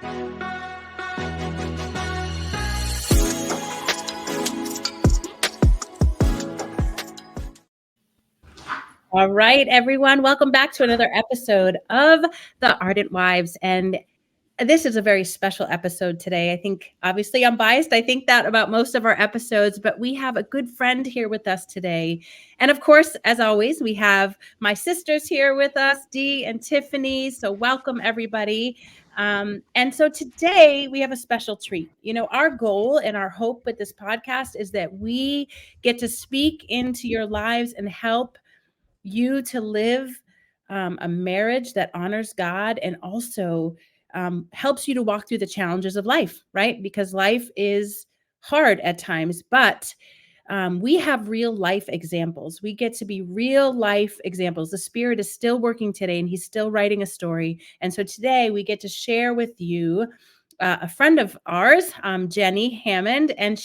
All right, everyone. Welcome back to another episode of The Ardent Wives. And this is a very special episode today. I think, obviously, I'm biased. I think that about most of our episodes, but we have a good friend here with us today. And of course, as always, we have my sisters here with us, Dee and Tiffany. So welcome, everybody. And so today we have a special treat. You know, our goal and our hope with this podcast is that we get to speak into your lives and help you to live a marriage that honors God and also helps you to walk through the challenges of life, right? Because life is hard at times, but we have real life examples. We get to be real life examples. The Spirit is still working today and He's still writing a story. And so today we get to share with you a friend of ours, Jenny Hammond, and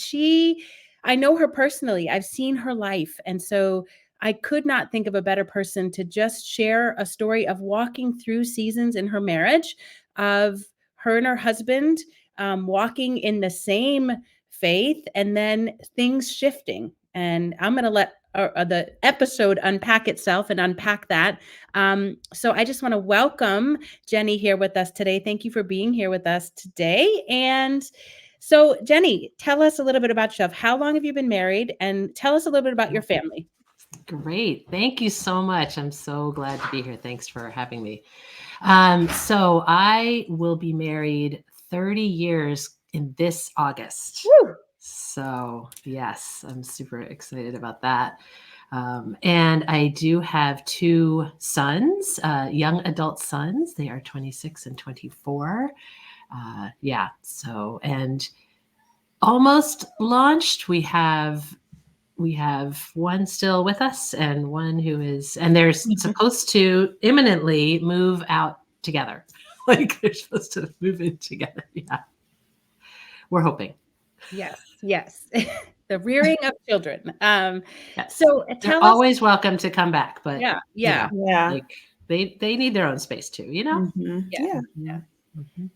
I know her personally. I've seen her life. And so I could not think of a better person to just share a story of walking through seasons in her marriage, of her and her husband walking in the same faith, and then things shifting. And I'm going to let the episode unpack itself and unpack that. So I just want to welcome Jenny here with us today. Thank you for being here with us today. And so, Jenny, tell us a little bit about yourself. How long have you been married? And tell us a little bit about your family. Great. Thank you so much. I'm so glad to be here. Thanks for having me. So I will be married 30 years in this August. Woo! So yes, I'm super excited about that. And I do have two sons, young adult sons. They are 26 and 24. And almost launched. We have one still with us and one who is, and they're supposed to imminently move out together. Like they're supposed to move in together. Yeah. We're hoping. Yes. The rearing of children. Yes. So they're always welcome to come back, but yeah. Like they need their own space too, you know? Mm-hmm. Yeah. Mm-hmm.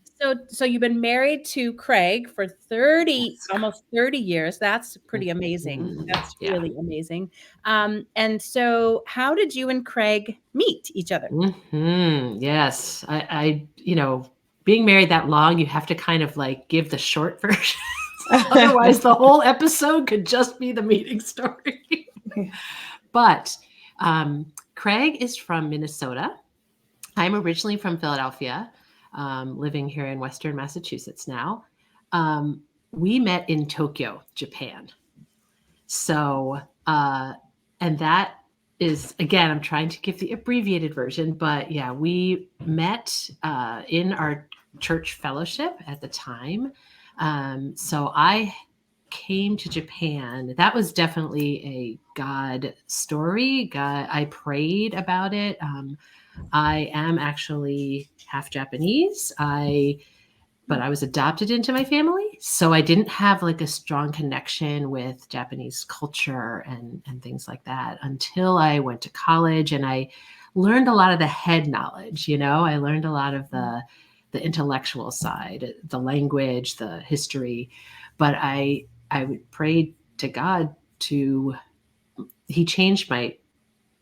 So you've been married to Craig for almost 30 years. That's pretty amazing. That's really amazing. And so how did you and Craig meet each other? Yes. I being married that long, you have to kind of like give the short version. Otherwise, the whole episode could just be the meeting story. But Craig is from Minnesota. I'm originally from Philadelphia, living here in Western Massachusetts now. We met in Tokyo, Japan. So, and that is, again, I'm trying to give the abbreviated version, but yeah, we met in our church fellowship at the time. So I came to Japan. That was definitely a God story. I prayed about it. I am actually half Japanese. But I was adopted into my family. So I didn't have like a strong connection with Japanese culture and things like that until I went to college, and I learned a lot of the head knowledge. I learned a lot of the intellectual side, the language, the history, but I would pray to God He changed my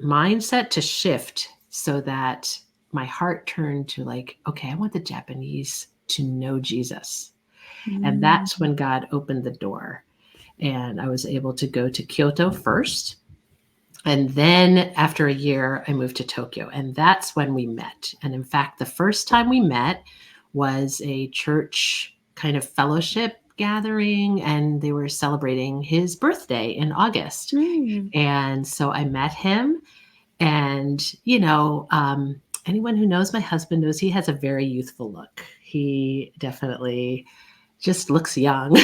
mindset to shift so that my heart turned to like, okay, I want the Japanese to know Jesus. And that's when God opened the door. And I was able to go to Kyoto first. And then after a year, I moved to Tokyo. And that's when we met. And in fact, the first time we met was a church kind of fellowship gathering, and they were celebrating his birthday in August. And so I met him. And, anyone who knows my husband knows he has a very youthful look. He definitely just looks young.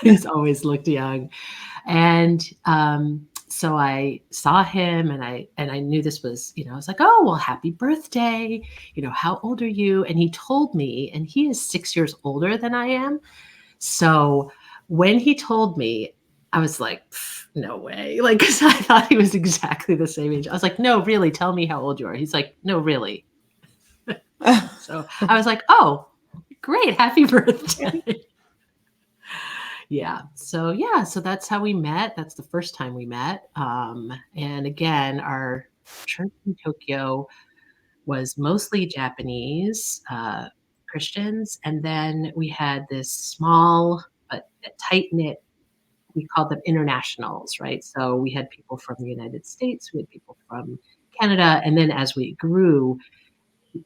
He's always looked young. And so I saw him and I knew this was, I was like, oh, well, happy birthday. How old are you? And he told me, and he is 6 years older than I am. So when he told me, I was like, no way. Like, because I thought he was exactly the same age. I was like, no, really, tell me how old you are. He's like, no, really. So I was like, oh, Great. Happy birthday. So that's how we met. That's the first time we met. And again, our church in Tokyo was mostly Japanese Christians. And then we had this small but tight knit, we called them internationals, right? So we had people from the United States, we had people from Canada. And then as we grew,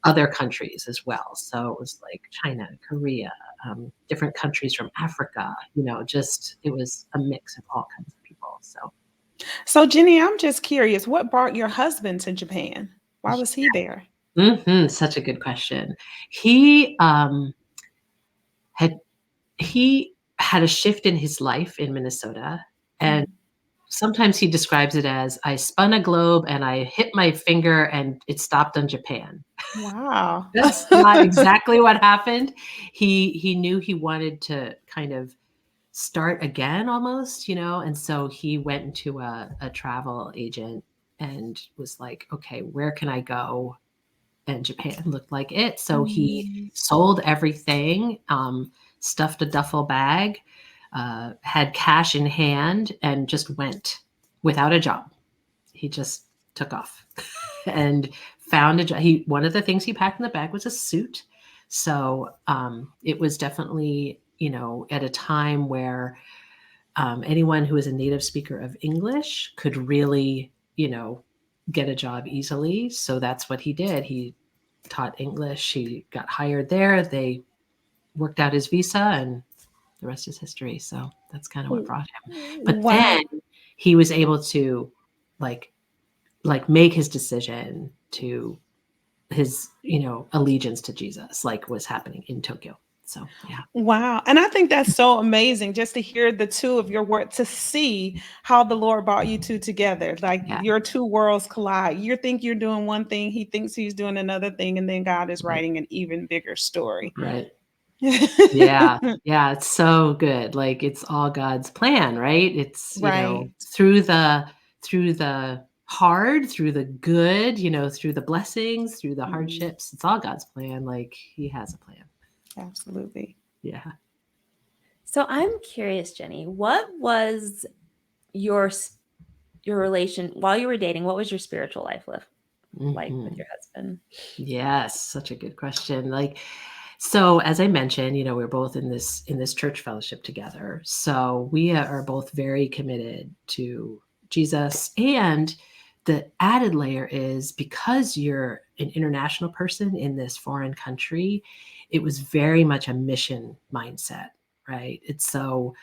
other countries as well. So it was like China, Korea, different countries from Africa, just it was a mix of all kinds of people. So Jenny, I'm just curious, what brought your husband to Japan? Why was he there? Such a good question. He had he had a shift in his life in Minnesota, and sometimes he describes it as I spun a globe and I hit my finger and it stopped on Japan. Wow. That's not exactly what happened. He knew he wanted to kind of start again almost, and so he went into a travel agent and was like, okay, where can I go? And Japan looked like it. So he sold everything, stuffed a duffel bag, had cash in hand, and just went without a job. He just took off and found a job. One of the things he packed in the bag was a suit. So it was definitely, at a time where anyone who is a native speaker of English could really, get a job easily. So that's what he did. He taught English. He got hired there. They worked out his visa, and the rest is history. So that's kind of what brought him. But then he was able to like make his decision to his, allegiance to Jesus, like was happening in Tokyo. So, yeah. Wow. And I think that's so amazing just to hear the two of your work, to see how the Lord brought you two together. Like your two worlds collide. You think you're doing one thing, he thinks he's doing another thing, and then God is writing an even bigger story. Right. Yeah. It's so good. Like it's all God's plan, right? It's, through the hard, through the good, through the blessings, through the hardships, it's all God's plan. Like he has a plan. Absolutely. Yeah. So I'm curious, Jenny, what was your relation while you were dating? What was your spiritual life like with your husband? Yes, such a good question. So as I mentioned, we're both in this church fellowship together. So we are both very committed to Jesus. And the added layer is because you're an international person in this foreign country, it was very much a mission mindset, right? It's so,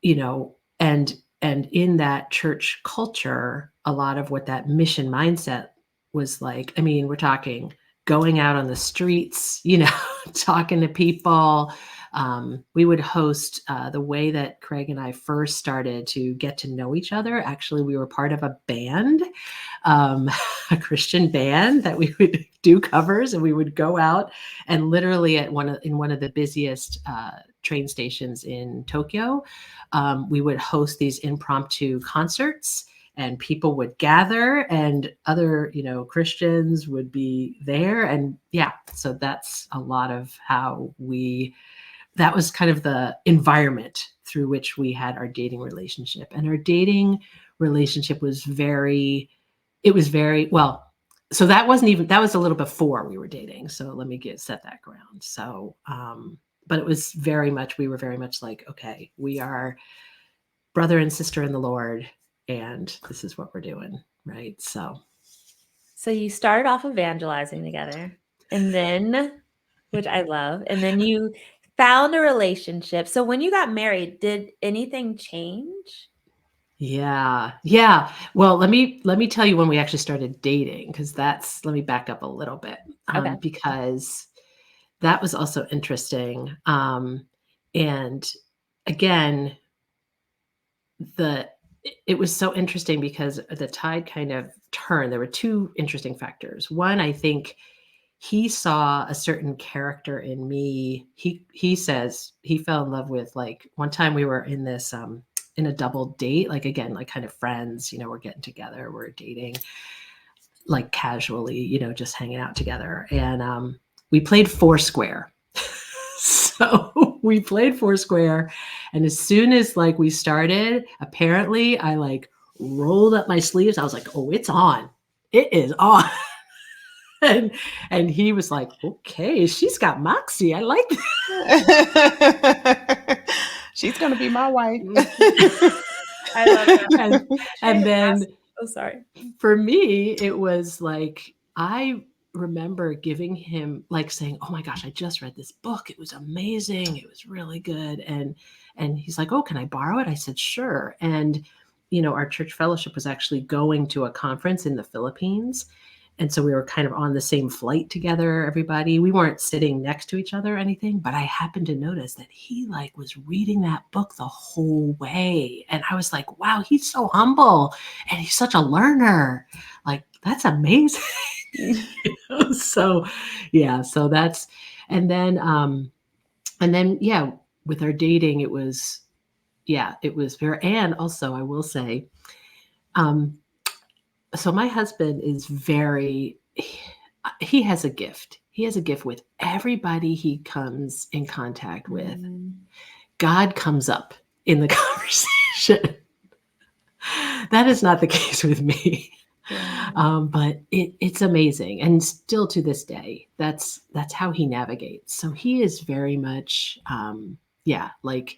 and in that church culture, a lot of what that mission mindset was like, I mean, we're talking going out on the streets, talking to people. We would host the way that Craig and I first started to get to know each other. Actually, we were part of a band, a Christian band that we would do covers, and we would go out and literally in one of the busiest train stations in Tokyo, we would host these impromptu concerts. And people would gather, and other, Christians would be there. And so that's a lot of how that was kind of the environment through which we had our dating relationship. And our dating relationship was very well. So that was a little before we were dating. So let me set that ground. So, but it was we were very much like, okay, we are brother and sister in the Lord, and this is what we're doing, right? So you started off evangelizing together, and then, which I love, and then you found a relationship. So when you got married, did anything change? Yeah. Well, let me tell you when we actually started dating, because let me back up a little bit, because that was also interesting. And again, it was so interesting because the tide kind of turned. There were two interesting factors. One, I think he saw a certain character in me. He says he fell in love with, like, one time we were in this in a double date, like, again, like kind of friends, we're getting together, we're dating like casually, just hanging out together. And we played Foursquare. So we played Foursquare, and as soon as like we started, apparently I like rolled up my sleeves. I was like, oh, it's on. It is on. And he was like, okay, she's got moxie. I like that. She's gonna be my wife. I love that. And then Oh, sorry. for me, it was like I remember giving him like saying, oh my gosh, I just read this book. It was amazing. It was really good. And he's like, oh, can I borrow it? I said, sure. And our church fellowship was actually going to a conference in the Philippines. And so we were kind of on the same flight together, everybody. We weren't sitting next to each other or anything, but I happened to notice that he like was reading that book the whole way. And I was like, wow, he's so humble and he's such a learner. Like, that's amazing. So yeah, so that's, and then, yeah, with our dating, it was very, and also I will say, so my husband is he has a gift. He has a gift with everybody he comes in contact with. God comes up in the conversation. That is not the case with me. But it's amazing. And still to this day, that's how he navigates. So he is very much, like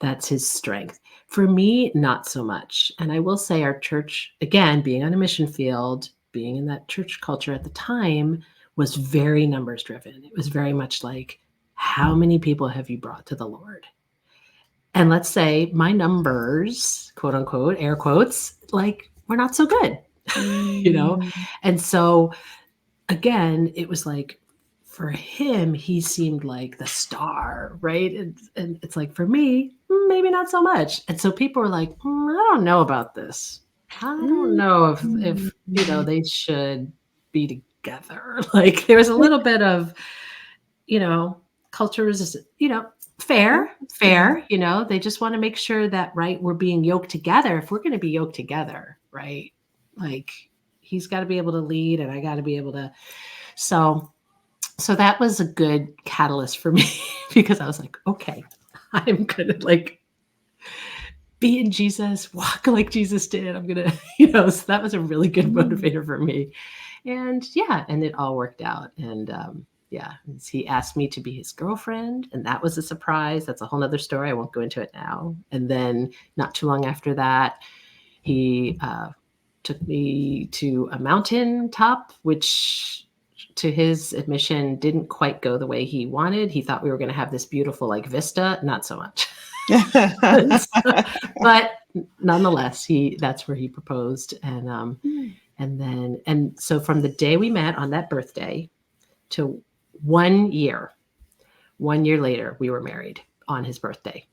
that's his strength. For me, not so much. And I will say our church, again, being on a mission field, being in that church culture at the time, was very numbers driven. It was very much like, how many people have you brought to the Lord? And let's say my numbers, quote unquote, air quotes, like were not so good, And so again, it was like, for him, he seemed like the star, right? And it's like, for me, maybe not so much. And so people were like, I don't know about this. I don't know if they should be together. Like there was a little bit of, culture is, fair, they just want to make sure that, right, we're being yoked together. If we're going to be yoked together, right? Like he's got to be able to lead and I got to be able to. So that was a good catalyst for me because I was like, okay, I'm going to like be in Jesus, walk like Jesus did. I'm going to, so that was a really good motivator for me. And and it all worked out. And he asked me to be his girlfriend and that was a surprise. That's a whole nother story. I won't go into it now. And then not too long after that, he took me to a mountain top, which to his admission didn't quite go the way he wanted. He thought we were going to have this beautiful like vista, not so much. But nonetheless, that's where he proposed. And so from the day we met on that birthday to 1 year later, we were married on his birthday.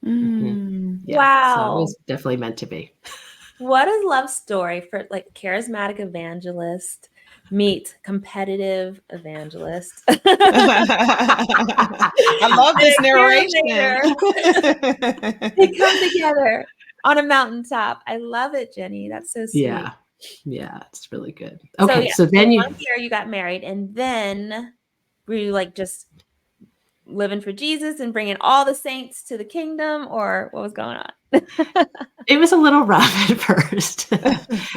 Yeah, wow. So it was definitely meant to be. What a love story for like charismatic evangelist meet competitive evangelist. I love this narration. They come together on a mountaintop. I love it, Jenny. That's so sweet. Yeah, it's really good. Okay, so then 1 year you got married, and then were you like just living for Jesus and bringing all the saints to the kingdom, or what was going on? It was a little rough at first,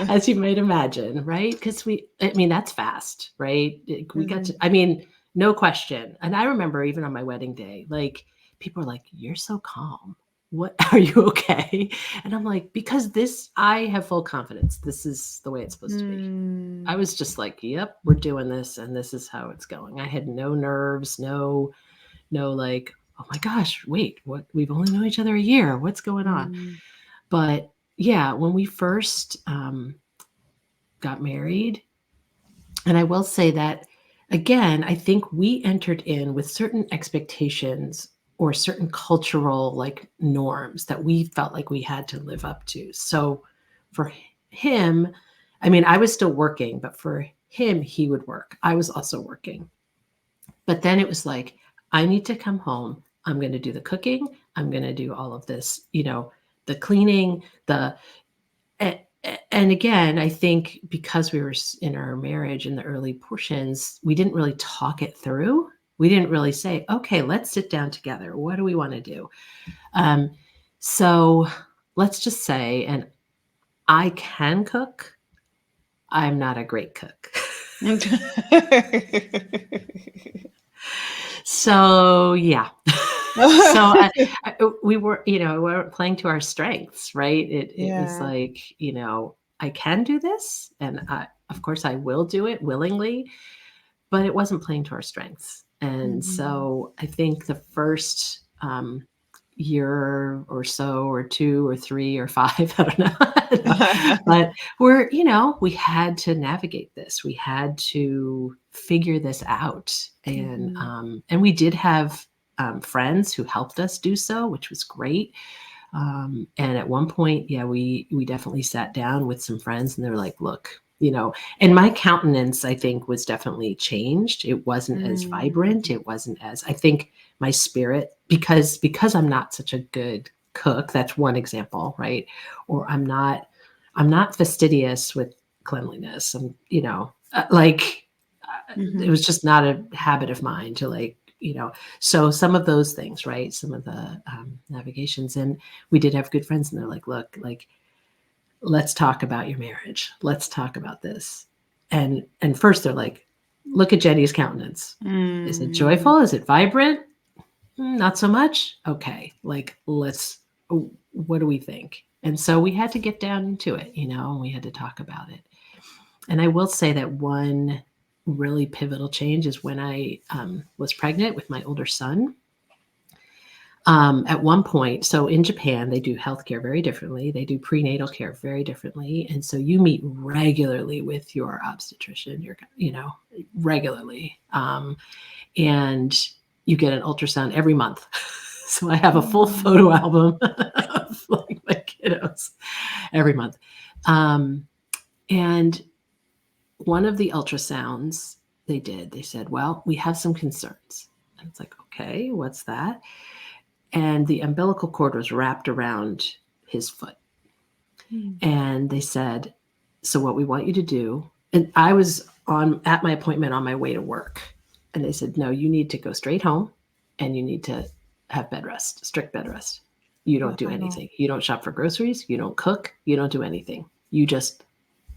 as you might imagine, right? Because that's fast, right? We got to, no question. And I remember even on my wedding day, like people were like, you're so calm. What, are you okay? And I'm like, because I have full confidence. This is the way it's supposed to be. I was just like, yep, we're doing this. And this is how it's going. I had no nerves, no like, oh my gosh, wait, what? We've only known each other a year. What's going on? But yeah, when we first got married, and I will say that, again, I think we entered in with certain expectations or certain cultural like norms that we felt like we had to live up to. So for him, I was still working, but for him, he would work. I was also working. But then it was like, I need to come home. I'm going to do the cooking. I'm going to do all of this, the cleaning, and again, I think because we were in our marriage in the early portions, we didn't really talk it through. We didn't really say, okay, let's sit down together. What do we want to do? So let's just say, and I can cook. I'm not a great cook. So yeah. So we were, we weren't playing to our strengths, right? It was like, I can do this, and of course I will do it willingly, but it wasn't playing to our strengths. And so I think the first year or so, or 2 or 3 or 5, I don't know. But we had to navigate this. We had to figure this out. And we did have friends who helped us do so, which was great. And at one point, we definitely sat down with some friends, and they were like, look, and my countenance, I think, was definitely changed. It wasn't as vibrant. It wasn't as, I think my spirit, because I'm not such a good cook. That's one example, right? Or I'm not fastidious with cleanliness. It was just not a habit of mine to so some of those things, right? Some of the navigations, and we did have good friends, and they're like, look, let's talk about your marriage. Let's talk about this. And first they're like, look at Jenny's countenance. Is it joyful? Is it vibrant? Not so much. Okay. What do we think? And so we had to get down into it, and we had to talk about it. And I will say that one really pivotal change is when I was pregnant with my older son. At one point, so in Japan, they do healthcare very differently. They do prenatal care very differently. And so you meet regularly with your obstetrician, regularly. And you get an ultrasound every month. So I have a full photo album of my kiddos every month. And one of the ultrasounds they said, well, we have some concerns. And it's like, okay, what's that? And the umbilical cord was wrapped around his foot. And they said, so what we want you to do, and I was at my appointment on my way to work. And they said, no, you need to go straight home, and you need to have bed rest, strict bed rest. You don't do anything. You don't shop for groceries. You don't cook. You don't do anything. You just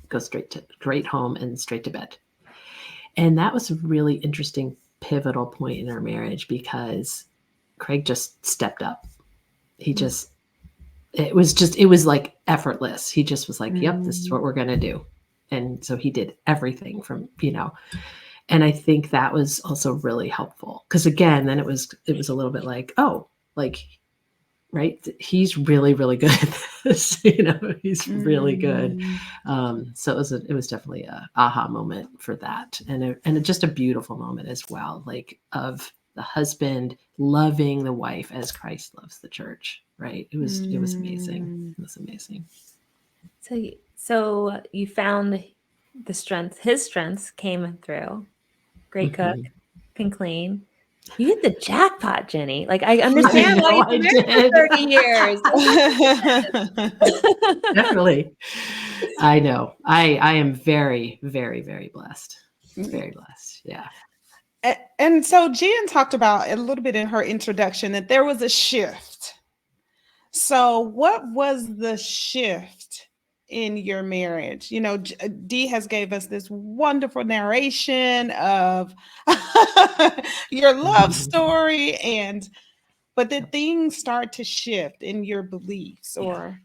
go straight home and straight to bed. And that was a really interesting, pivotal point in our marriage, because Craig just stepped up. It was like effortless. He just was like, yep, this is what we're going to do. And so he did everything from, and I think that was also really helpful, because again, then it was a little bit like, right, he's really, really good at this. He's really good. So it was definitely a aha moment for that, and just a beautiful moment as well, of the husband loving the wife as Christ loves the church. Right? It was amazing. It was amazing. So you found the strength. His strengths came through. Great cook, can clean. You hit the jackpot, Jenny. I understand why you've been married for 30 years. Definitely. I know. I am very, very, very blessed. Very blessed. Yeah. And so Jen talked about a little bit in her introduction that there was a shift. So what was the shift in your marriage? Dee has gave us this wonderful narration of your love story, but did things start to shift in your beliefs or?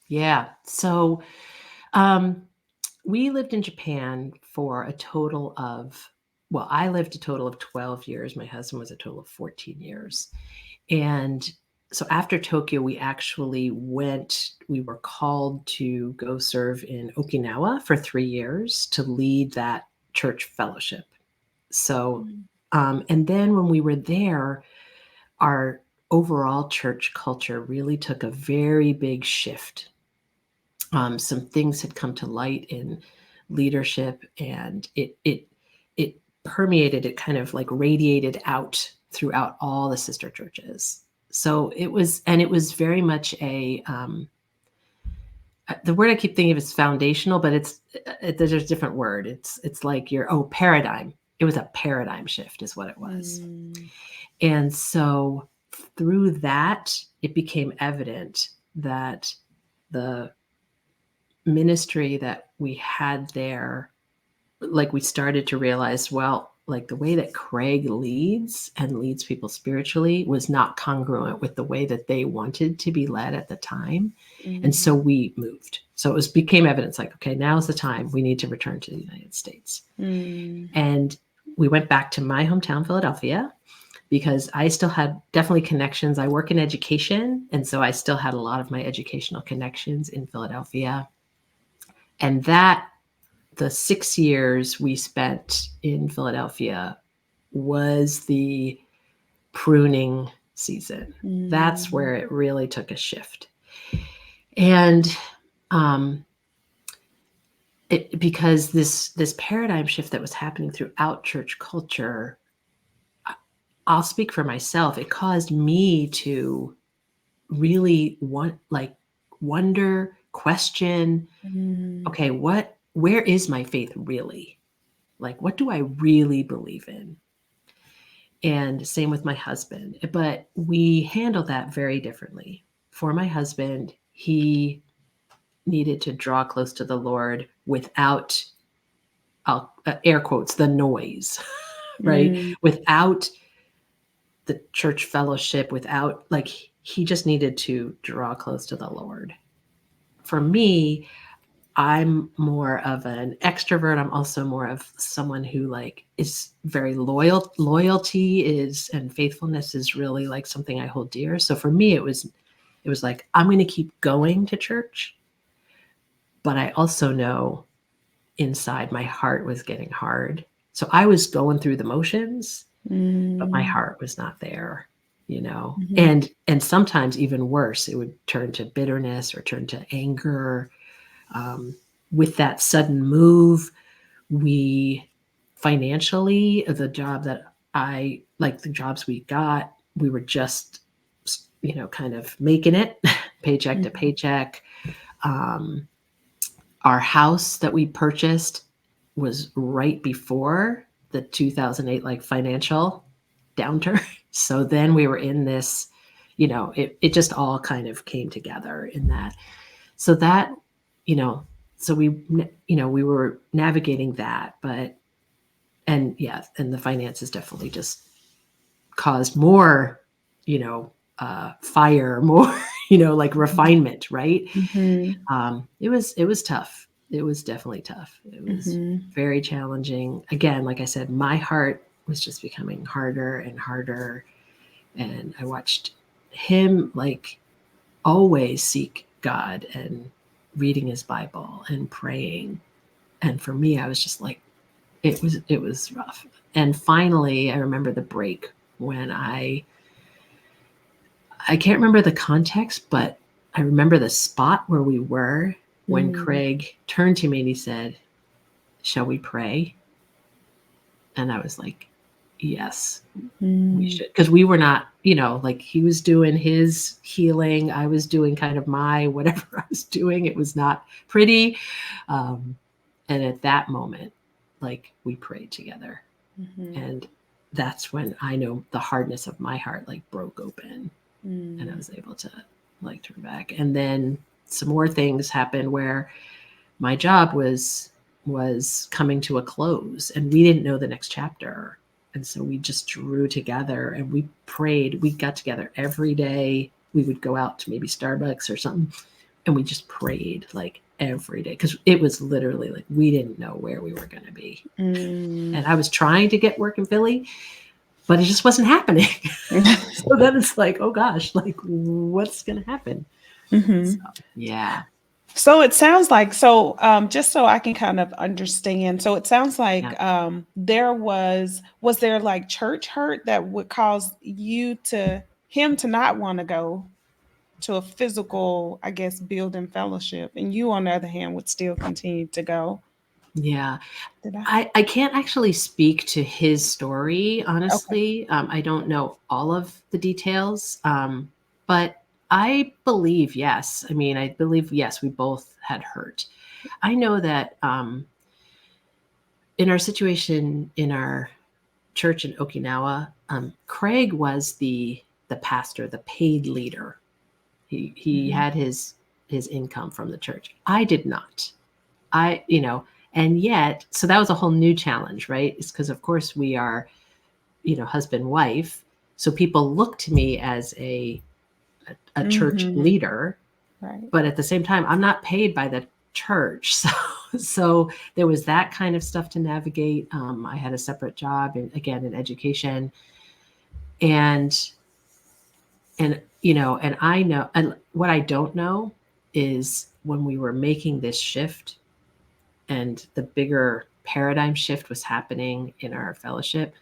Yeah. So we lived in Japan for a total of, I lived a total of 12 years. My husband was a total of 14 years. And so after Tokyo, we actually we were called to go serve in Okinawa for 3 years to lead that church fellowship. So, and then when we were there, our overall church culture really took a very big shift. Some things had come to light in leadership, and it permeated, it kind of radiated out throughout all the sister churches. So it was very much the word I keep thinking of is foundational, but there's a different word. It's like your paradigm. it was a paradigm shift is what it was. And so through that, it became evident that the ministry that we had there, like we started to realize, well, like the way that Craig leads people spiritually was not congruent with the way that they wanted to be led at the time. And so we moved. So it became evidence like, okay, now's the time we need to return to the United States. And we went back to my hometown, Philadelphia, because I still had definitely connections. I work in education. And so I still had a lot of my educational connections in Philadelphia. And the 6 years we spent in Philadelphia was the pruning season. That's where it really took a shift. And because this paradigm shift that was happening throughout church culture, I'll speak for myself, it caused me to really wonder, question, okay, where is my faith really? Like, what do I really believe in? And same with my husband. But we handled that very differently. For my husband, he needed to draw close to the Lord without, air quotes, the noise, right? Without the church fellowship, without, like, he just needed to draw close to the Lord. For me, I'm more of an extrovert. I'm also more of someone who like is very loyal. Loyalty is, and faithfulness is really like something I hold dear. So for me, it was like, I'm going to keep going to church, but I also know inside my heart was getting hard. So I was going through the motions, but my heart was not there, you know. And sometimes even worse, it would turn to bitterness or turn to anger. With that sudden move, we financially, the jobs we got, we were just, you know, kind of making it paycheck to paycheck. Our house that we purchased was right before the 2008 like financial downturn. So then we were in this, you know, it just all kind of came together in that. So that, you know, so we were navigating that, and the finances definitely just caused more, you know, fire, more, you know, like refinement, right? It was tough. It was definitely tough. It was very challenging. Again, like I said, my heart was just becoming harder and harder. And I watched him like always seek God and reading his Bible and praying. And for me, I was just like, it was rough. And finally, I remember the break when I can't remember the context, but I remember the spot where we were when Craig turned to me and he said, "Shall we pray?" And I was like, yes, we should. Because we were not, you know, like he was doing his healing. I was doing kind of my whatever I was doing. It was not pretty. And at that moment, like we prayed together. And that's when I know the hardness of my heart like broke open. And I was able to like turn back. And then some more things happened where my job was coming to a close and we didn't know the next chapter. And so we just drew together and we prayed. We got together every day. We would go out to maybe Starbucks or something. And we just prayed like every day. Because it was literally like we didn't know where we were going to be. And I was trying to get work in Philly, but it just wasn't happening. So then it's like, oh gosh, like what's going to happen? So, yeah. So it sounds like, just so I can kind of understand. So it sounds like was there like church hurt that would cause him to not want to go to a physical, I guess, building fellowship, and you on the other hand would still continue to go? Yeah. I can't actually speak to his story, honestly. Okay. I don't know all of the details, but I believe, yes. I mean, I believe, yes, we both had hurt. I know that in our situation in our church in Okinawa, Craig was the pastor, the paid leader. He had his income from the church. I did not. And yet, so that was a whole new challenge, right? It's because, of course, we are, husband, wife. So people look to me as a church leader, right. but at the same time, I'm not paid by the church. So there was that kind of stuff to navigate. I had a separate job, and again, in education, and I know, and what I don't know is when we were making this shift and the bigger paradigm shift was happening in our fellowship,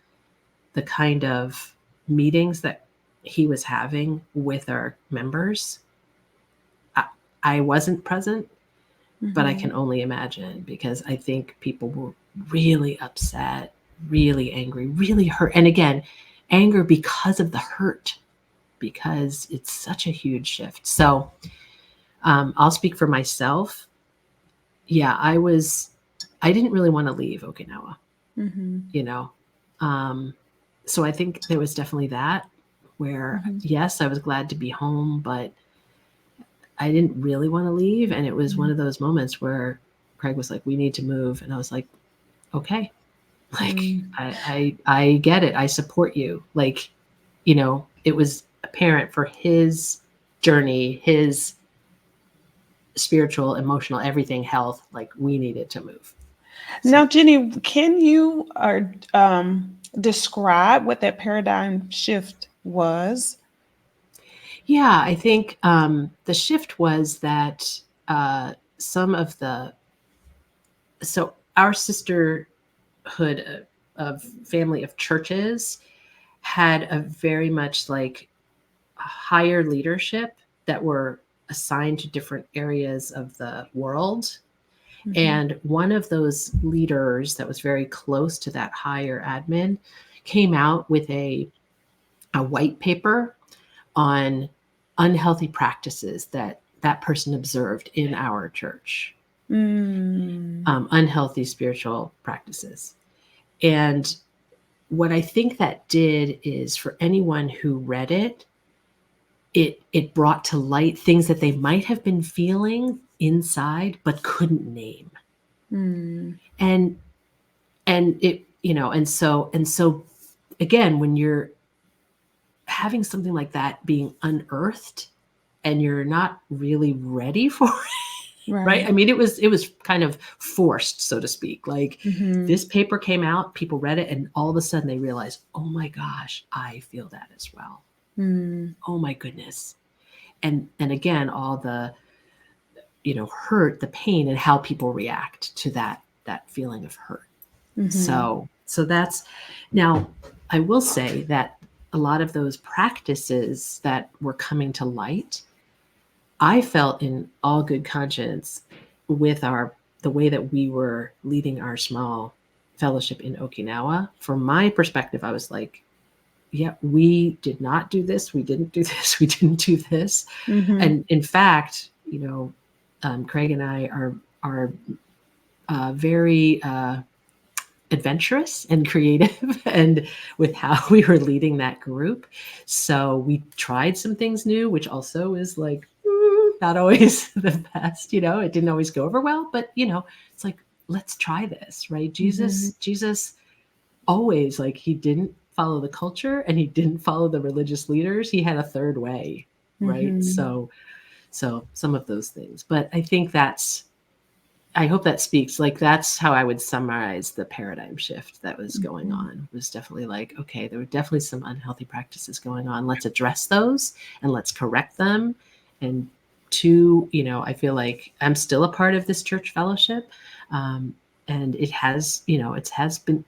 the kind of meetings that he was having with our members, I wasn't present, but I can only imagine, because I think people were really upset, really angry, really hurt. And again, anger because of the hurt, because it's such a huge shift. So I'll speak for myself. Yeah, I didn't really want to leave Okinawa, so I think there was definitely that, where yes, I was glad to be home, but I didn't really want to leave. And it was one of those moments where Craig was like, we need to move. And I was like, okay, like, I get it. I support you. Like, it was apparent for his journey, his spiritual, emotional, everything, health, like we needed to move. Now, Jenny, can you describe what that paradigm shift was? Yeah, I think the shift was that so our sisterhood of family of churches had a very much like higher leadership that were assigned to different areas of the world. And one of those leaders that was very close to that higher admin came out with a white paper on unhealthy practices that person observed in our church, unhealthy spiritual practices. And what I think that did is, for anyone who read it, it brought to light things that they might have been feeling inside but couldn't name. And it, and so again, when you're having something like that being unearthed and you're not really ready for it, right? I mean, it was kind of forced, so to speak. Like this paper came out, people read it, and all of a sudden they realized, oh my gosh, I feel that as well. Oh my goodness. And again, all the, hurt, the pain, and how people react to that feeling of hurt. So that's, now I will say that a lot of those practices that were coming to light, I felt in all good conscience with the way that we were leading our small fellowship in Okinawa. From my perspective, I was like, yeah, we did not do this. We didn't do this. We didn't do this. And in fact, Craig and I are very adventurous and creative and with how we were leading that group. So we tried some things new, which also is like not always the best, it didn't always go over well, but it's like, let's try this, right? Jesus always, like, he didn't follow the culture and he didn't follow the religious leaders. He had a third way, right? So some of those things, but I think I hope that speaks, like, that's how I would summarize the paradigm shift that was going on. It was definitely like, okay, there were definitely some unhealthy practices going on. Let's address those and let's correct them. And two, I feel like I'm still a part of this church fellowship. And it has been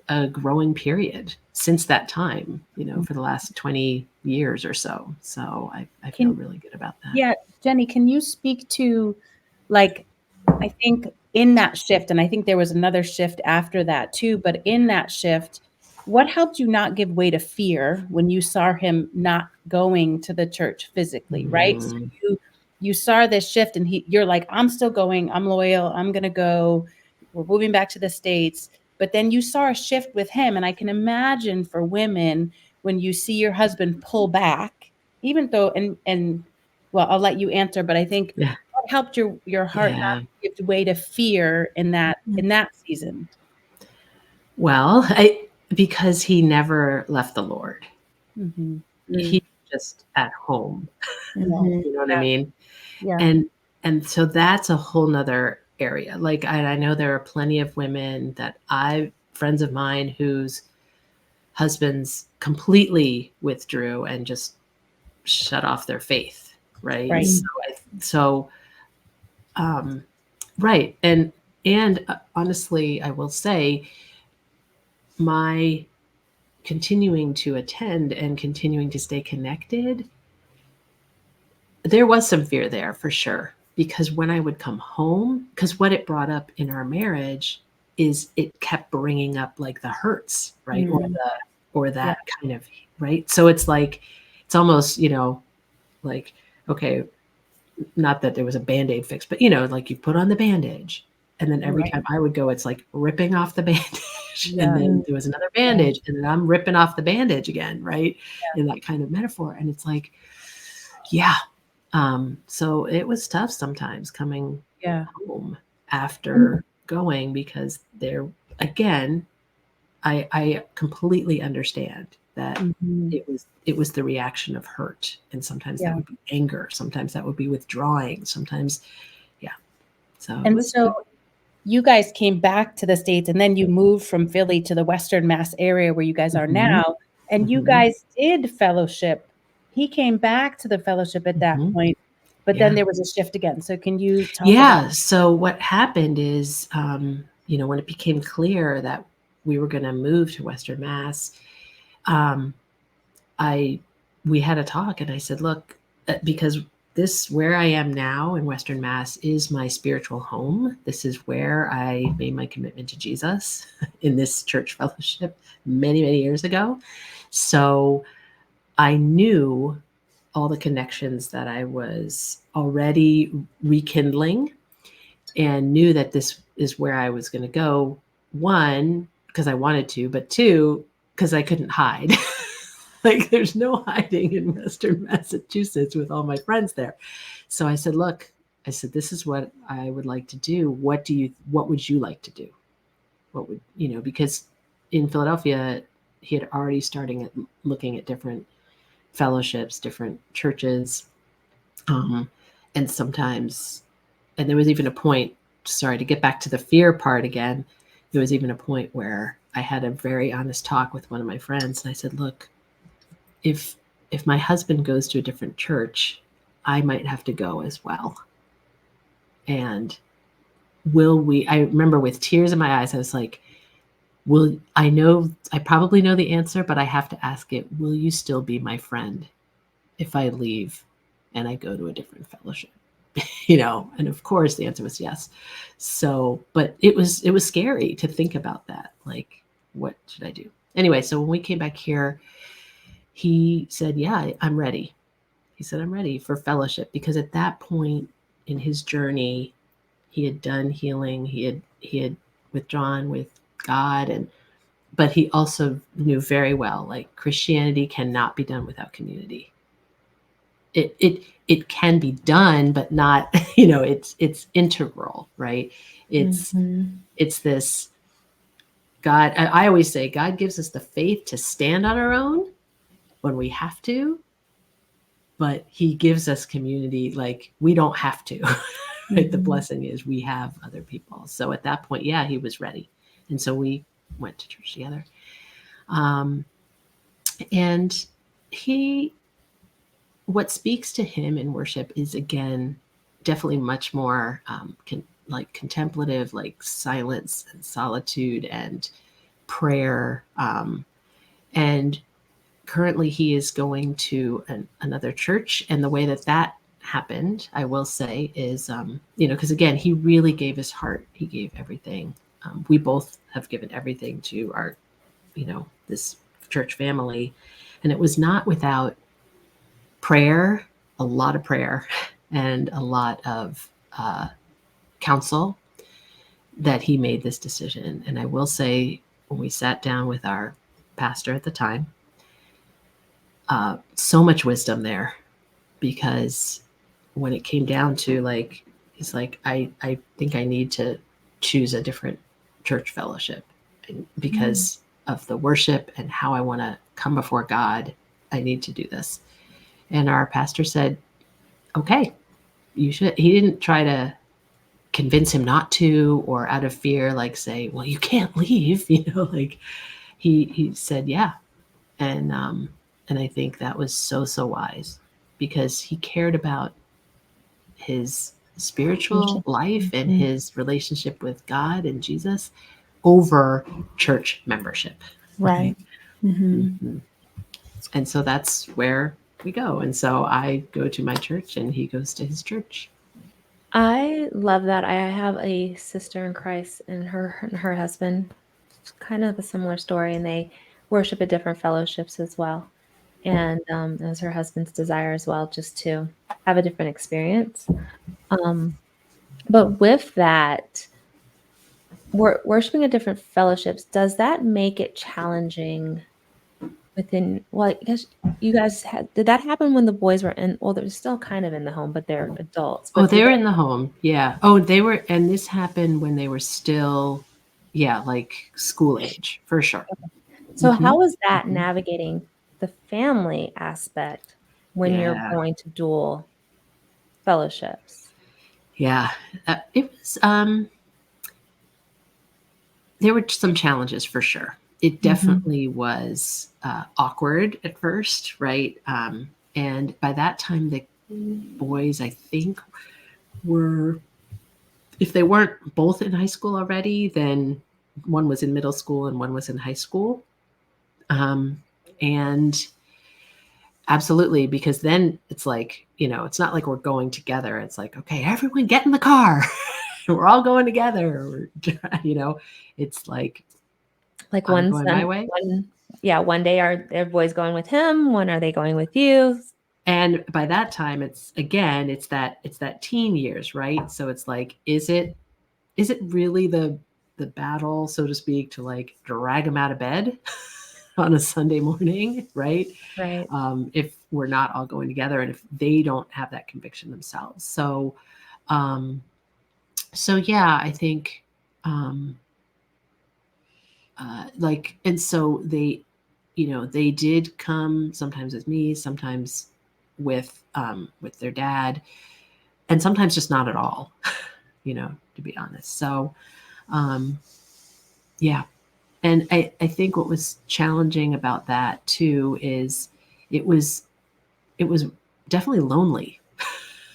a growing period since that time, for the last 20 years or so. So I feel really good about that. Yeah. Jenny, can you speak to, like, I think in that shift, and I think there was another shift after that too, but in that shift, what helped you not give way to fear when you saw him not going to the church physically, right? So you saw this shift and you're like, I'm still going, I'm loyal, I'm going to go, we're moving back to the States. but then you saw a shift with him. And I can imagine for women, when you see your husband pull back, even though, and well, I'll let you answer, but I think Yeah. what helped your heart not give way to fear in that season? Well, because he never left the Lord. Mm-hmm. He just at home. Mhm. You know what I mean? Yeah. And so that's a whole nother area. Like I know there are plenty of women that friends of mine whose husbands completely withdrew and just shut off their faith. Right. Right. Right. And honestly, I will say my continuing to attend and continuing to stay connected, there was some fear there for sure. Because when I would come home, because what it brought up in our marriage is it kept bringing up like the hurts, right? Or that kind of, right? So it's like, it's almost, like, okay, not that there was a Band-Aid fix, but like you put on the bandage and then every time I would go, it's like ripping off the bandage and then there was another bandage and then I'm ripping off the bandage again, right? In that kind of metaphor. And it's like, so it was tough sometimes coming home after going, because there, again, I completely understand that it was the reaction of hurt. And sometimes that would be anger. Sometimes that would be withdrawing. Sometimes, So you guys came back to the States and then you moved from Philly to the Western Mass area where you guys are now. And you guys did fellowship. He came back to the fellowship at that point, but then there was a shift again. So can you talk about? So what happened is, when it became clear that we were going to move to Western Mass, we had a talk and I said, look, because where I am now in Western Mass is my spiritual home. This is where I made my commitment to Jesus in this church fellowship many, many years ago. So I knew all the connections that I was already rekindling and knew that this is where I was going to go. One, because I wanted to, but two, because I couldn't hide. Like there's no hiding in Western Massachusetts with all my friends there. So I said, look, this is what I would like to do. What would you like to do? What would, because in Philadelphia, he had already started looking at different fellowships, different churches. And sometimes, and there was even a point, sorry to get back to the fear part again. There was even a point where I had a very honest talk with one of my friends. And I said, look, if my husband goes to a different church, I might have to go as well. And I remember with tears in my eyes, I was like, I probably know the answer, but I have to ask it. Will you still be my friend if I leave and I go to a different fellowship? And of course the answer was yes. So, but it was scary to think about that. Like, what should I do? Anyway, so when we came back here, he said, yeah, I'm ready. He said, I'm ready for fellowship, because at that point in his journey, he had done healing. He had withdrawn with God, but he also knew very well, like, Christianity cannot be done without community. It can be done, but not, it's integral, right? It's this God. I always say God gives us the faith to stand on our own when we have to, but he gives us community. Like, we don't have to, right? The blessing is we have other people. So at that point, yeah, he was ready. And so we went to church together. And what speaks to him in worship is, again, definitely much more contemplative, like silence and solitude and prayer. And currently he is going to another church. And the way that happened, I will say, is, because again, he really gave his heart. He gave everything. We both have given everything to our, this church family. And it was not without prayer, a lot of prayer, and a lot of counsel. that he made this decision. And I will say, when we sat down with our pastor at the time, so much wisdom there, because when it came down to like, he's like, I think I need to choose a different church fellowship because of the worship and how I want to come before God. I need to do this. And our pastor said, okay, you should. He didn't try to convince him not to, or out of fear, like say, well, you can't leave, like he said, yeah. And I think that was so wise, because he cared about his spiritual life and his relationship with God and Jesus over church membership. Right. And so that's where we go. And so I go to my church and he goes to his church. I love that. I have a sister in Christ, and her husband, kind of a similar story, and they worship at different fellowships as well. And it was her husband's desire as well, just to have a different experience. But with that, worshiping at different fellowships, does that make it challenging within, well, I guess you guys did that happen when the boys were in, well, they're still kind of in the home, but they're adults. But they were in the home. Yeah. Oh, they were, and this happened when they were still, like school age, for sure. So how was that navigating the family aspect when you're going to dual fellowships? Yeah, it was, there were some challenges for sure. It definitely was awkward at first, right? And by that time, the boys, I think, were, if they weren't both in high school already, then one was in middle school and one was in high school. And absolutely, because then it's like, it's not like we're going together. It's like, okay, everyone get in the car. We're all going together. It's like one going my way. One day are boys going with him? When are they going with you? And by that time, it's that teen years, right? So it's like, is it really the battle, so to speak, to like drag them out of bed on a Sunday morning, right? Right. If we're not all going together, and if they don't have that conviction themselves. So yeah, I think and so they, they did come sometimes with me, sometimes with their dad, and sometimes just not at all, to be honest. So yeah. And I think what was challenging about that too is it was definitely lonely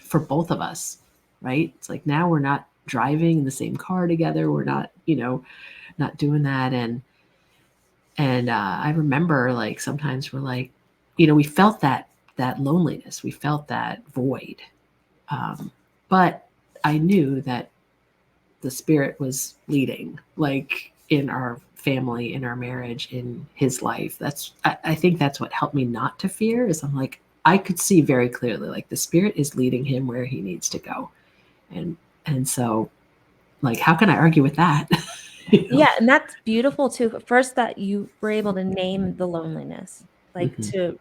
for both of us, right? It's like, now we're not driving in the same car together. We're not, not doing that. And I remember, like, sometimes we're like, we felt that loneliness. We felt that void. But I knew that the Spirit was leading, like, in our family, in our marriage, in his life. I think that's what helped me not to fear, is I'm like, I could see very clearly, like, the Spirit is leading him where he needs to go. And so, like, how can I argue with that? Yeah, and that's beautiful too. First, that you were able to name the loneliness, like to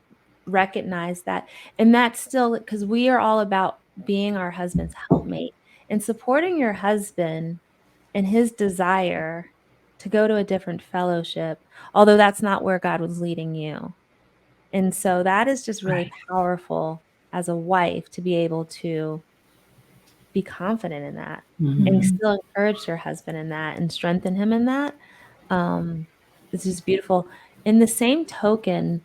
recognize that. And that's still, because we are all about being our husband's helpmate and supporting your husband and his desire to go to a different fellowship, although that's not where God was leading you. And so that is just really powerful as a wife to be able to be confident in that and still encourage your husband in that and strengthen him in that. This is beautiful. In the same token,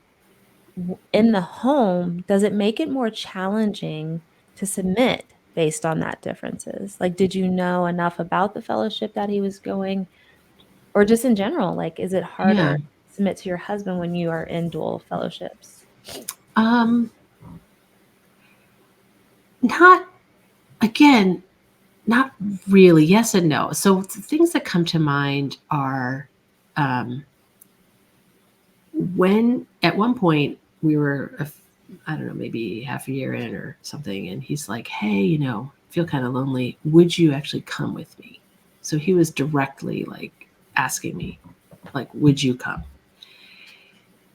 in the home, does it make it more challenging to submit based on that differences? Like, did you know enough about the fellowship that he was going, or just in general, like, is it harder to submit to your husband when you are in dual fellowships? Not really. Yes and no. So the things that come to mind are, when at one point we were, I don't know, maybe half a year in or something, and he's like, hey, feel kind of lonely. Would you actually come with me? So he was directly like asking me, like, would you come?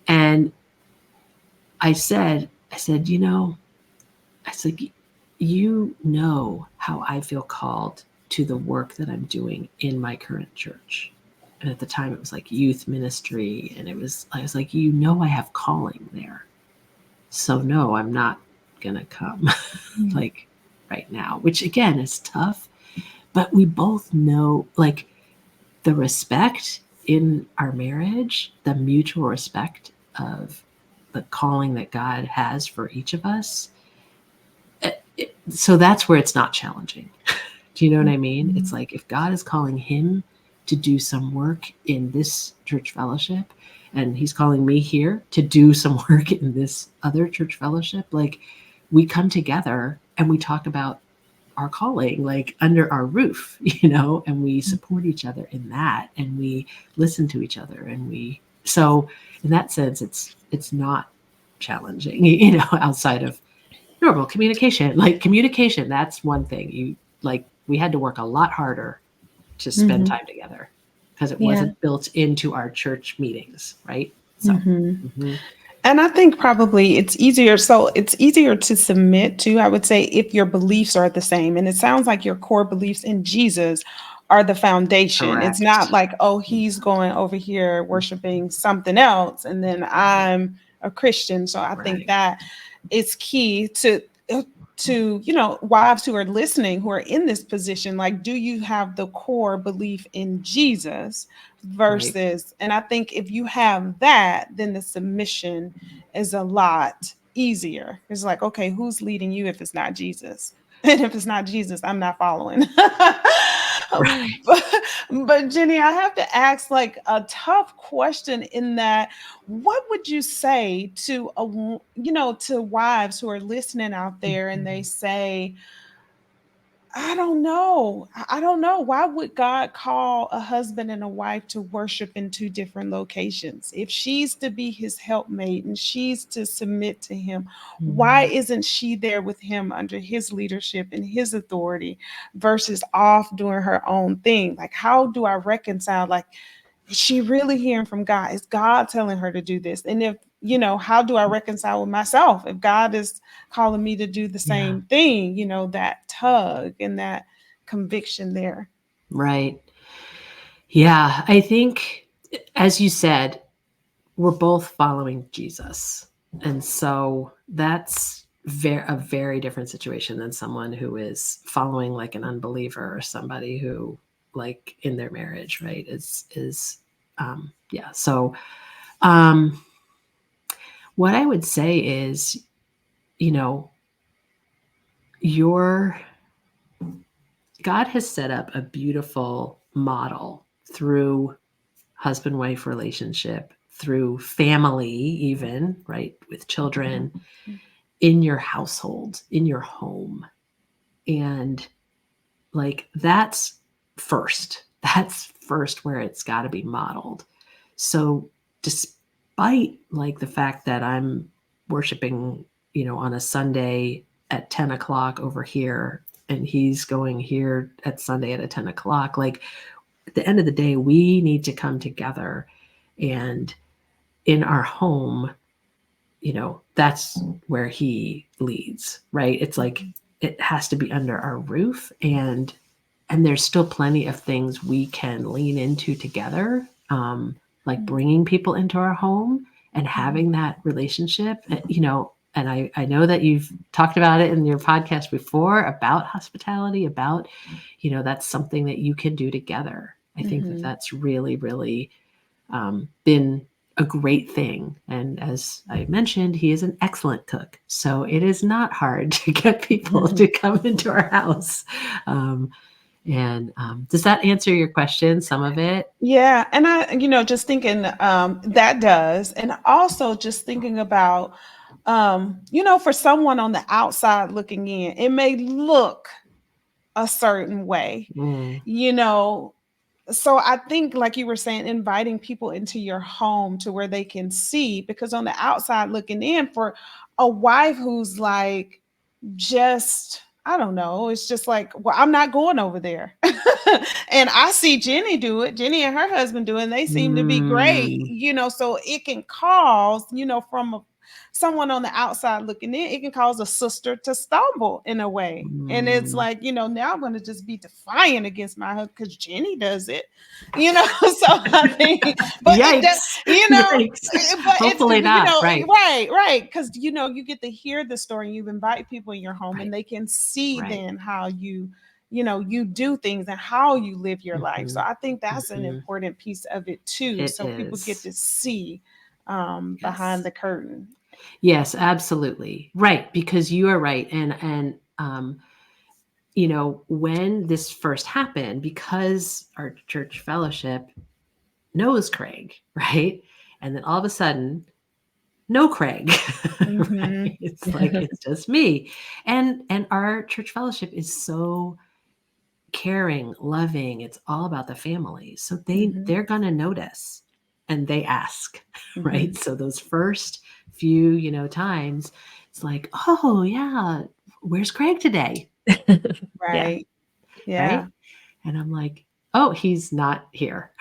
And I said, you know, I said, you know how I feel called to the work that I'm doing in my current church. And at the time it was like youth ministry. And I was like, you know, I have calling there. So no, I'm not going to come like right now, which again is tough, but we both know like the respect in our marriage, the mutual respect of the calling that God has for each of us. So that's where it's not challenging. Do you know what I mean? It's like if God is calling him to do some work in this church fellowship, and he's calling me here to do some work in this other church fellowship, like we come together and we talk about our calling, like under our roof, you know, and we support each other in that, and we listen to each other, and so in that sense, it's not challenging, you know, outside of normal communication. Like communication, that's one thing. We had to work a lot harder to spend time together because it wasn't built into our church meetings, right? So And I think probably it's easier. So it's easier to submit to, I would say, if your beliefs are the same. And it sounds like your core beliefs in Jesus are the foundation. Correct. It's not like, oh, he's going over here worshiping something else, and then I'm a Christian. So I think that it's key to, you know, wives who are listening, who are in this position, like, do you have the core belief in Jesus versus, and I think if you have that, then the submission is a lot easier. It's like, okay, who's leading you if it's not Jesus? And if it's not Jesus, I'm not following. Right. But Jenny, I have to ask like a tough question in that, what would you say to to wives who are listening out there and they say, I don't know. I don't know. Why would God call a husband and a wife to worship in two different locations? If she's to be his helpmate and she's to submit to him, why isn't she there with him under his leadership and his authority versus off doing her own thing? Like, how do I reconcile? Like, is she really hearing from God? Is God telling her to do this? And if, you know, how do I reconcile with myself? If God is calling me to do the same thing, you know, that tug and that conviction there. Right. Yeah. I think, as you said, we're both following Jesus. And so that's a very different situation than someone who is following like an unbeliever or somebody who like in their marriage, right, So what I would say is, you know, God has set up a beautiful model through husband-wife relationship, through family, even, right, with children, in your household, in your home. And like that's first where it's got to be modeled. So despite like the fact that I'm worshiping, you know, on a Sunday at 10 o'clock over here, and he's going here at Sunday at 10 o'clock, like at the end of the day, we need to come together, and in our home, you know, that's where he leads, right? It's like it has to be under our roof, and there's still plenty of things we can lean into together, like bringing people into our home and having that relationship, you know. And I know that you've talked about it in your podcast before about hospitality, about, you know, that's something that you can do together. I think that that's really, really been a great thing. And as I mentioned, he is an excellent cook. So it is not hard to get people to come into our house. Does that answer your question, some of it? Yeah. And I, you know, just thinking that does. And also just thinking about, you know, for someone on the outside looking in, it may look a certain way, you know. So I think, like you were saying, inviting people into your home to where they can see, because on the outside looking in, for a wife who's like just I don't know. It's just like, well, I'm not going over there. And I see Jenny do it. Jenny and her husband do it. And they seem to be great, so it can cause, from someone on the outside looking in, it can cause a sister to stumble in a way. And it's like, now I'm going to just be defiant against my husband because Jenny does it, so I think, but it does, Yikes. but Hopefully it's, not, right. Right. Because, you get to hear the story. You invite people in your home and they can see then how you do things and how you live your life. So I think that's an important piece of it too. People get to see behind the curtain. Yes, absolutely. Right. Because you are right. And when this first happened, because our church fellowship knows Craig, right? And then all of a sudden, no Craig. Right? It's like it's just me. And our church fellowship is so caring, loving. It's all about the family. So they're gonna notice and they ask, right? So those first few, times, it's like, oh yeah, where's Craig today? Right. Yeah. Right. And I'm like, oh, he's not here.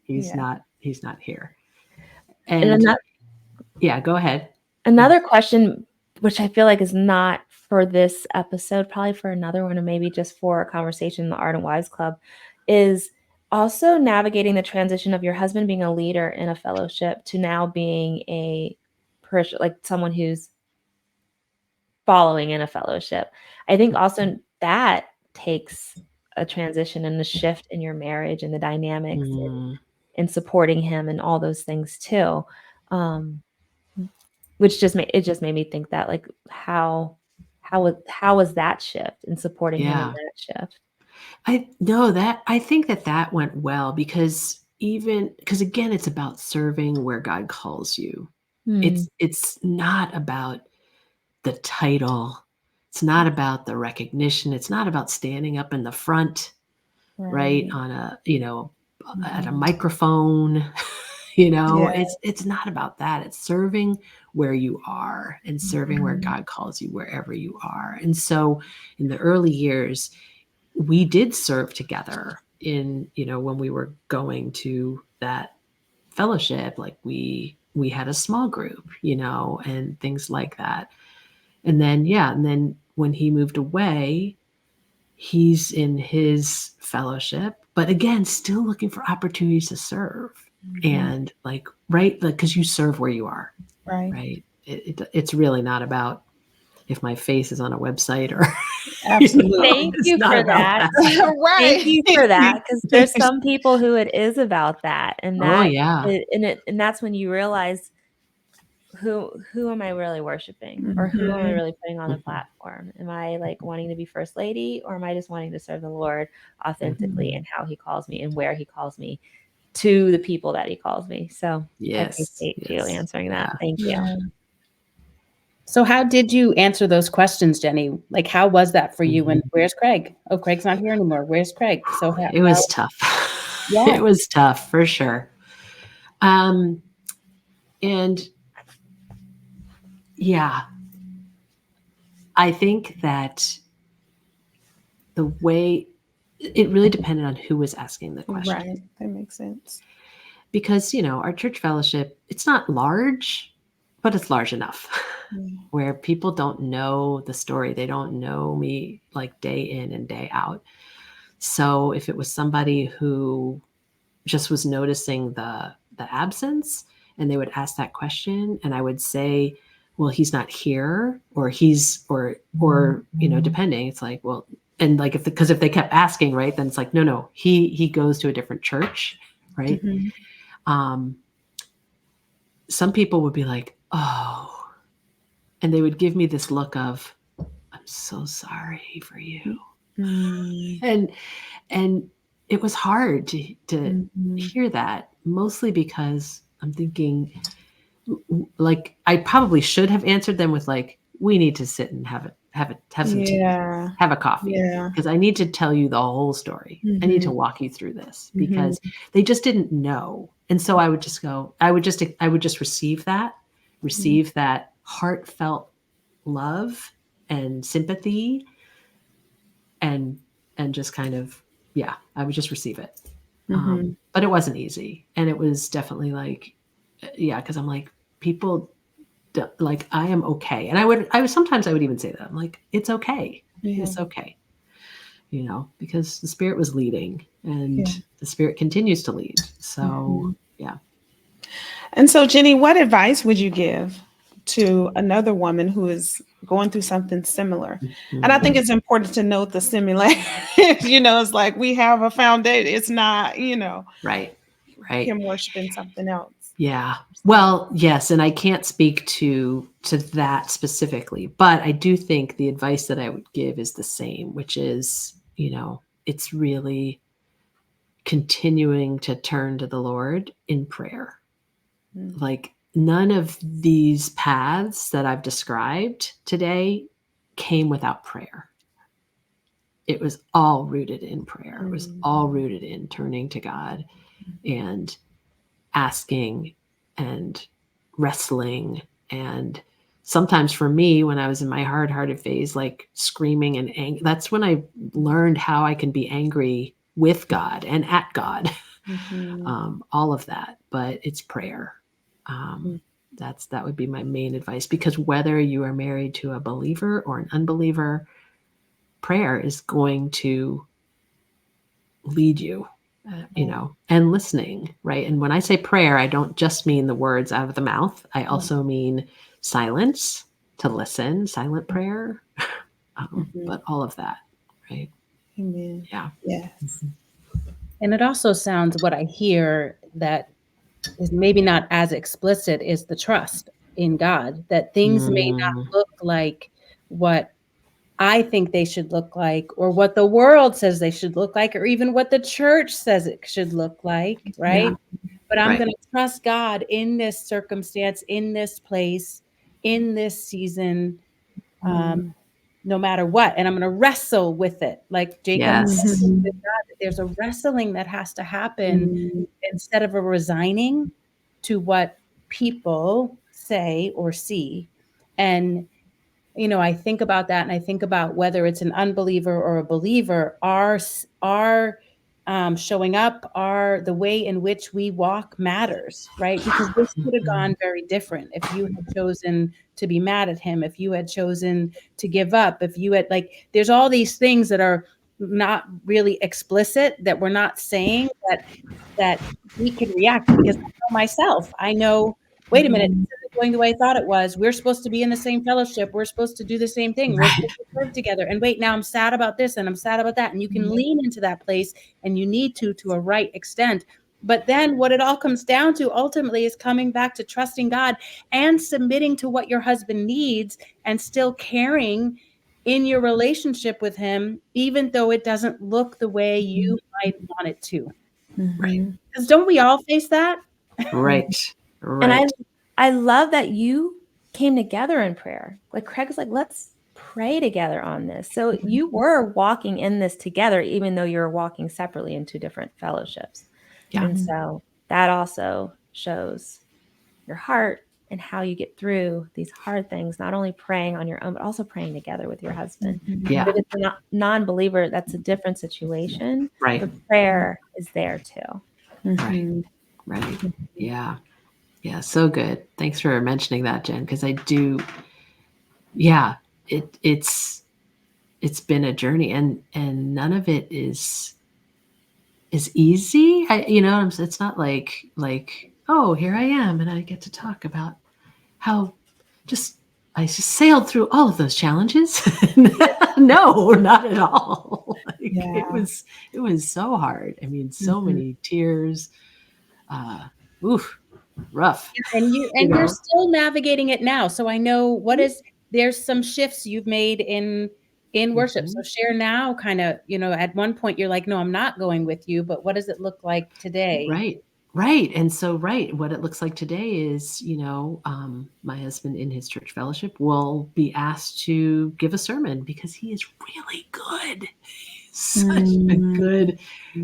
He's not here. And yeah, go ahead. Another question, which I feel like is not for this episode, probably for another one, or maybe just for a conversation in the Ardent Wives Club, is also navigating the transition of your husband being a leader in a fellowship to now being a parishioner, like someone who's following in a fellowship. I think also that takes a transition and a shift in your marriage and the dynamics and supporting him and all those things too. Which just made me think that, like, how was that shift in supporting him in that shift? I think that went well because again, it's about serving where God calls you. It's not about the title. It's not about the recognition. It's not about standing up in the front, right? On at a microphone. It's not about that. It's serving where you are and serving where God calls you, wherever you are. And so in the early years, we did serve together in, when we were going to that fellowship, like we had a small group, and things like that. And then when he moved away, he's in his fellowship, but again, still looking for opportunities to serve. And because you serve where you are, right? It's really not about if my face is on a website or absolutely. Thank you for that. Thank you for that, because there's some people who it is about that, and and that's when you realize who am I really worshiping, or who am I really putting on the platform? Am I like wanting to be first lady, or am I just wanting to serve the Lord authentically and how he calls me and where he calls me to the people that he calls me? So I appreciate you answering that. Thank you. So how did you answer those questions, Jenny? Like, how was that for you? And where's Craig? Oh, Craig's not here anymore. Where's Craig? So it was tough. Yeah. It was tough for sure. And yeah, I think that the way it really depended on who was asking the question. Right. That makes sense. Because, our church fellowship, it's not large, but it's large enough where people don't know the story. They don't know me like day in and day out. So if it was somebody who just was noticing the absence and they would ask that question, and I would say, well, he's not here, or depending, it's like, well, and like because if they kept asking, right, then it's like, no, he goes to a different church, right? Some people would be like, oh, and they would give me this look of, I'm so sorry for you. And it was hard to hear that, mostly because I'm thinking, like, I probably should have answered them with like, we need to sit and have some tea, have a coffee, because I need to tell you the whole story. I need to walk you through this, because they just didn't know. And so I would just receive that heartfelt love and sympathy, and just kind of, I would just receive it. Mhm. But it wasn't easy. And it was definitely like, because I'm like, people like, I am okay. And I would sometimes I would even say that. I'm like, it's okay. Yeah. It's okay. Because the Spirit was leading, and Yeah. the Spirit continues to lead. So, yeah. And so, Jenny, what advice would you give to another woman who is going through something similar? And I think it's important to note the similarity. It's like we have a foundation. It's not, Right. him worshiping something else. Yeah. Well, yes, and I can't speak to that specifically, but I do think the advice that I would give is the same, which is, it's really continuing to turn to the Lord in prayer. Like, none of these paths that I've described today came without prayer. It was all rooted in prayer. It was all rooted in turning to God and asking and wrestling. And sometimes for me, when I was in my hard-hearted phase, like screaming and angry, that's when I learned how I can be angry with God and at God. All of that, but it's prayer. That would be my main advice, because whether you are married to a believer or an unbeliever, prayer is going to lead you, and listening, right? And when I say prayer, I don't just mean the words out of the mouth. I also mean silence, to listen, silent prayer, but all of that, right? Amen. Yeah. Yes. And it also sounds, what I hear that is maybe not as explicit, is the trust in God, that things may not look like what I think they should look like, or what the world says they should look like, or even what the church says it should look like, right? But I'm going to trust God in this circumstance, in this place, in this season, no matter what. And I'm going to wrestle with it. Like Jacob, Yes. with God, there's a wrestling that has to happen instead of a resigning to what people say or see. And I think about that, and I think about whether it's an unbeliever or a believer, our showing up, the way in which we walk matters, right? Because this could have gone very different if you had chosen to be mad at him, if you had chosen to give up, if you had, there's all these things that are not really explicit, that we're not saying, that we can react, because I know myself. I know, wait a minute, this isn't going the way I thought it was. We're supposed to be in the same fellowship. We're supposed to do the same thing. We're supposed to serve together. And wait, now I'm sad about this and I'm sad about that. And you can lean into that place, and you need to a right extent. But then what it all comes down to ultimately is coming back to trusting God and submitting to what your husband needs, and still caring in your relationship with him, even though it doesn't look the way you might want it to. Right. Because don't we all face that? Right. And I love that you came together in prayer. Like Craig's like, let's pray together on this. So you were walking in this together, even though you're walking separately in two different fellowships. Yeah. And so that also shows your heart and how you get through these hard things, not only praying on your own, but also praying together with your husband. Yeah. If it's a non-believer, that's a different situation. Right. But prayer is there too. Right. Yeah. Yeah. So good. Thanks for mentioning that, Jen, because I do. Yeah. It's been a journey, and none of it is easy. It's not like, oh, here I am, and I get to talk about how I just sailed through all of those challenges. No, not at all. It was so hard. I mean, so many tears. Rough. And you're still navigating it now. So I know there's some shifts you've made in worship. So share now, kind of, at one point you're like, no, I'm not going with you, but what does it look like today? Right. And so, what it looks like today is, my husband in his church fellowship will be asked to give a sermon, because he is really good. He's such a good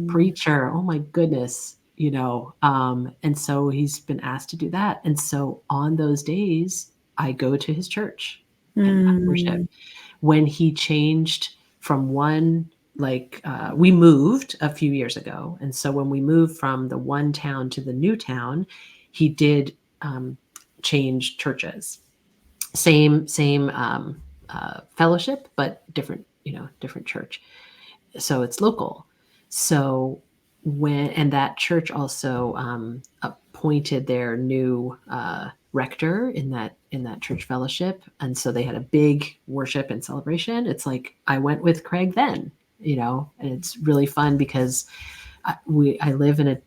preacher. Oh my goodness. And so he's been asked to do that. And so on those days, I go to his church and I worship. When he changed from one, like we moved a few years ago. And so when we moved from the one town to the new town, he did change churches. Same fellowship, but different, different church. So it's local. So and that church also appointed their new rector in that church fellowship, and so they had a big worship and celebration. It's like I went with Craig then, and it's really fun because I live in a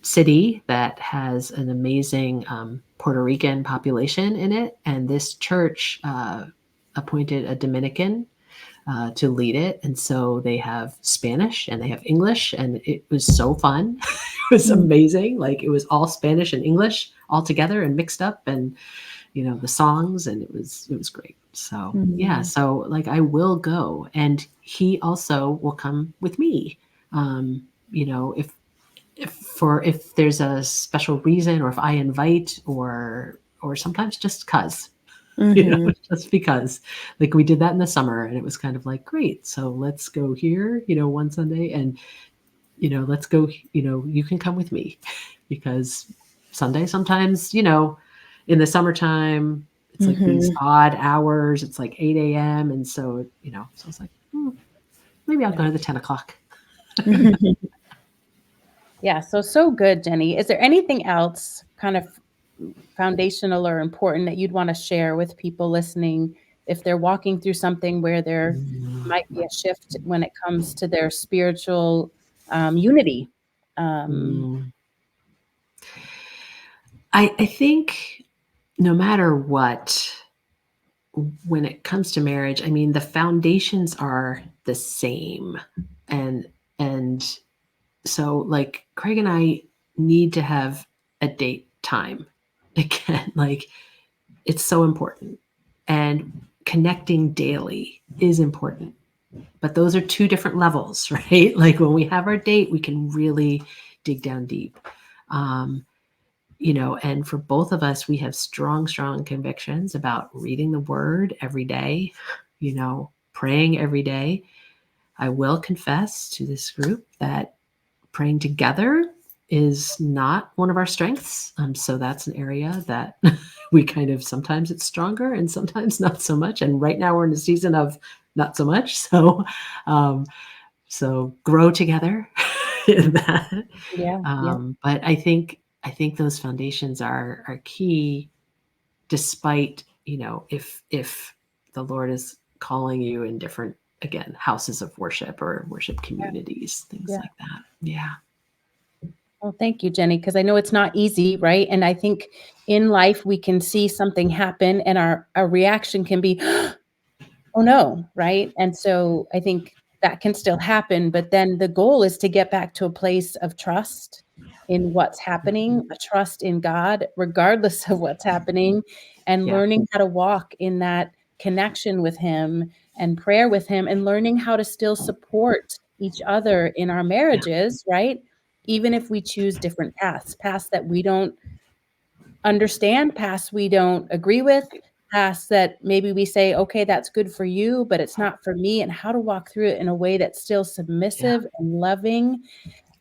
city that has an amazing Puerto Rican population in it, and this church appointed a Dominican to lead it. And so they have Spanish and they have English, and it was so fun. It was amazing. Like it was all Spanish and English all together and mixed up, and the songs, and it was great. So yeah, so like I will go, and he also will come with me. If there's a special reason, or if I invite, or sometimes just cause. Just because, like we did that in the summer, and it was kind of like, great, so let's go here, one Sunday, and let's go, you can come with me, because Sunday sometimes, in the summertime, it's like these odd hours, it's like 8 a.m. And so, so it's like, maybe I'll go to the 10 o'clock. Yeah. So good, Jenny. Is there anything else kind of foundational or important that you'd want to share with people listening if they're walking through something where there might be a shift when it comes to their spiritual unity? I think no matter what, when it comes to marriage, I mean, the foundations are the same. And so like Craig and I need to have a date time again. Like it's so important, and connecting daily is important, but those are two different levels, right? Like when we have our date, we can really dig down deep. And for both of us, we have strong convictions about reading the word every day, praying every day. I will confess to this group that praying together is not one of our strengths. So that's an area that we kind of, sometimes it's stronger and sometimes not so much. And right now we're in a season of not so much. So, so grow together in that. Yeah. But I think those foundations are key, despite, if the Lord is calling you in different, again, houses of worship or worship communities, things like that. Yeah. Well, thank you, Jenny, because I know it's not easy, right? And I think in life we can see something happen and our reaction can be, oh no, right? And so I think that can still happen, but then the goal is to get back to a place of trust in what's happening, a trust in God, regardless of what's happening, and learning how to walk in that connection with Him and prayer with Him, and learning how to still support each other in our marriages, right? Even if we choose different paths that we don't understand, paths we don't agree with, paths that maybe we say, okay, that's good for you, but it's not for me, and how to walk through it in a way that's still submissive and loving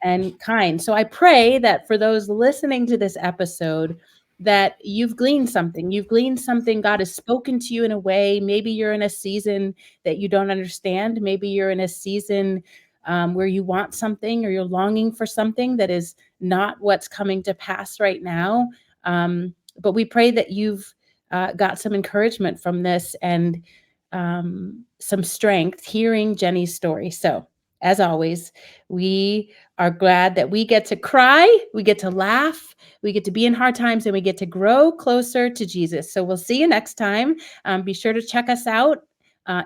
and kind. So I pray that for those listening to this episode, that you've gleaned something. You've gleaned something. God has spoken to you in a way. Maybe you're in a season that you don't understand. Maybe you're in a season where you want something, or you're longing for something that is not what's coming to pass right now. But we pray that you've got some encouragement from this, and some strength hearing Jenny's story. So as always, we are glad that we get to cry, we get to laugh, we get to be in hard times, and we get to grow closer to Jesus. So we'll see you next time. Be sure to check us out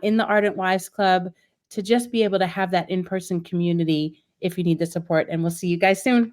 in the Ardent Wives Club to just be able to have that in-person community if you need the support. And we'll see you guys soon.